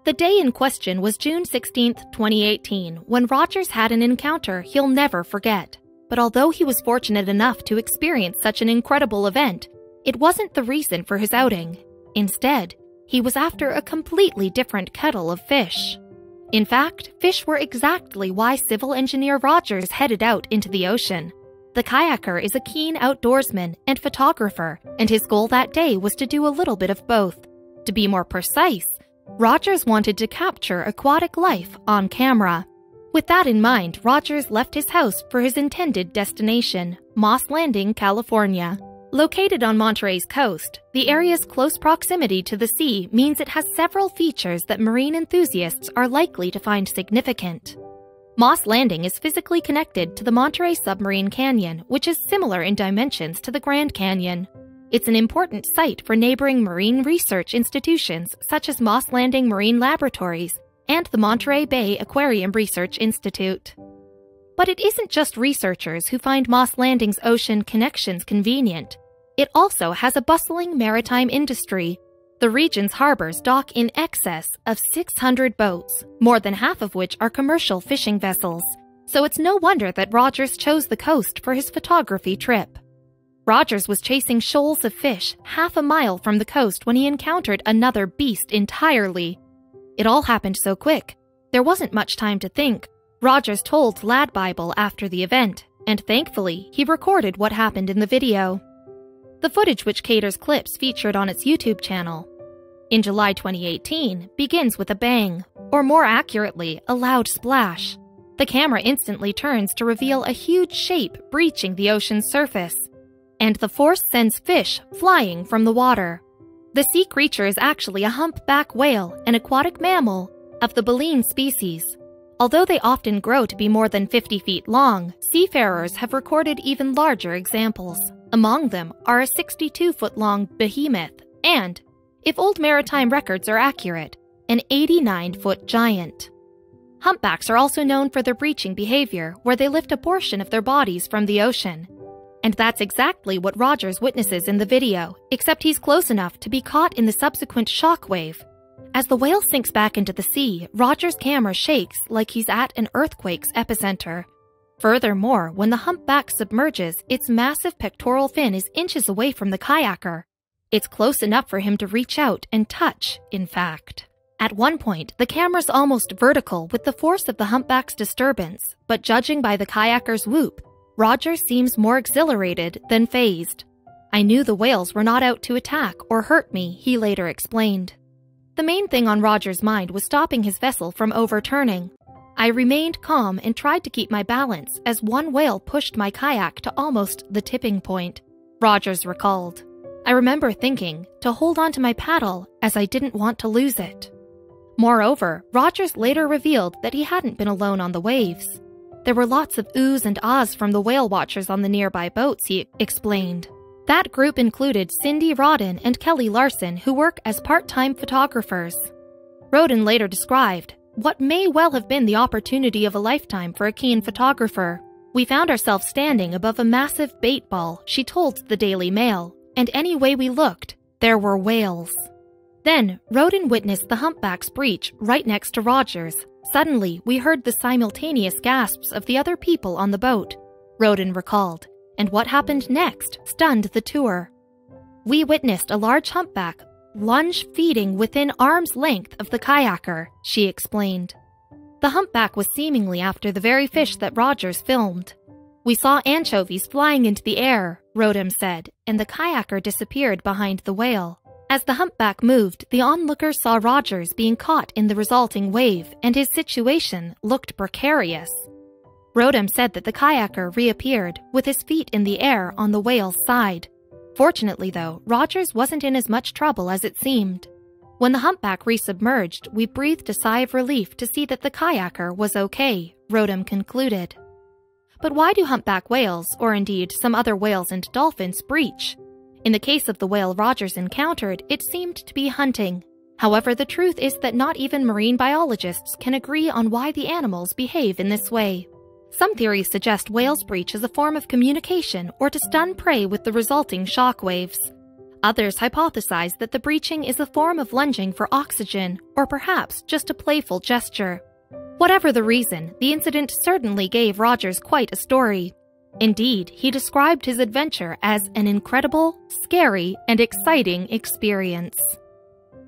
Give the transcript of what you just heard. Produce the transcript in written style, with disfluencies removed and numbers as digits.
The day in question was June 16, 2018, when Rogers had an encounter he'll never forget. But although he was fortunate enough to experience such an incredible event, it wasn't the reason for his outing. Instead, he was after a completely different kettle of fish. In fact, fish were exactly why civil engineer Rogers headed out into the ocean. The kayaker is a keen outdoorsman and photographer, and his goal that day was to do a little bit of both. To be more precise, Rogers wanted to capture aquatic life on camera. With that in mind, Rogers left his house for his intended destination, Moss Landing, California. Located on Monterey's coast, the area's close proximity to the sea means it has several features that marine enthusiasts are likely to find significant. Moss Landing is physically connected to the Monterey Submarine Canyon, which is similar in dimensions to the Grand Canyon. It's an important site for neighboring marine research institutions such as Moss Landing Marine Laboratories and the Monterey Bay Aquarium Research Institute. But it isn't just researchers who find Moss Landing's ocean connections convenient. It also has a bustling maritime industry. The region's harbors dock in excess of 600 boats, more than half of which are commercial fishing vessels. So it's no wonder that Rogers chose the coast for his photography trip. Rogers was chasing shoals of fish half a mile from the coast when he encountered another beast entirely. It all happened so quick. There wasn't much time to think. Rogers told Lad Bible after the event, and thankfully, he recorded what happened in the video. The footage, which caters clips featured on its YouTube channel in July 2018, begins with a bang, or more accurately, a loud splash. The camera instantly turns to reveal a huge shape breaching the ocean's surface, and the force sends fish flying from the water. The sea creature is actually a humpback whale, an aquatic mammal of the baleen species. Although they often grow to be more than 50 feet long, seafarers have recorded even larger examples. Among them are a 62-foot-long behemoth and, if old maritime records are accurate, an 89-foot giant. Humpbacks are also known for their breaching behavior, where they lift a portion of their bodies from the ocean. And that's exactly what Rogers witnesses in the video, except he's close enough to be caught in the subsequent shock wave. As the whale sinks back into the sea, Rogers' camera shakes like he's at an earthquake's epicenter. Furthermore, when the humpback submerges, its massive pectoral fin is inches away from the kayaker. It's close enough for him to reach out and touch, in fact. At one point, the camera's almost vertical with the force of the humpback's disturbance, but judging by the kayaker's whoop, Rogers seems more exhilarated than fazed. "I knew the whales were not out to attack or hurt me," he later explained. The main thing on Rogers' mind was stopping his vessel from overturning. "I remained calm and tried to keep my balance as one whale pushed my kayak to almost the tipping point," Rogers recalled. "I remember thinking to hold onto my paddle as I didn't want to lose it." Moreover, Rogers later revealed that he hadn't been alone on the waves. There were lots of oohs and ahs from the whale watchers on the nearby boats, he explained. That group included Cindy Rodden and Kelly Larson, who work as part-time photographers. Rodden later described what may well have been the opportunity of a lifetime for a keen photographer. "We found ourselves standing above a massive bait ball," she told the Daily Mail, "and any way we looked, there were whales." Then, Rodden witnessed the humpback's breach right next to Rogers. "Suddenly, we heard the simultaneous gasps of the other people on the boat," Rodden recalled. "And what happened next stunned the tour. We witnessed a large humpback lunge feeding within arm's length of the kayaker," she explained. The humpback was seemingly after the very fish that Rogers filmed. "We saw anchovies flying into the air," Rodden said, and the kayaker disappeared behind the whale. As the humpback moved, the onlookers saw Rogers being caught in the resulting wave, and his situation looked precarious. Rodden said that the kayaker reappeared, with his feet in the air on the whale's side. Fortunately, though, Rogers wasn't in as much trouble as it seemed. "When the humpback resubmerged, we breathed a sigh of relief to see that the kayaker was okay," Rodden concluded. But why do humpback whales, or indeed some other whales and dolphins, breach? In the case of the whale Rogers encountered, it seemed to be hunting. However, the truth is that not even marine biologists can agree on why the animals behave in this way. Some theories suggest whales breach as a form of communication or to stun prey with the resulting shock waves. Others hypothesize that the breaching is a form of lunging for oxygen, or perhaps just a playful gesture. Whatever the reason, the incident certainly gave Rogers quite a story. Indeed, he described his adventure as an incredible, scary, and exciting experience.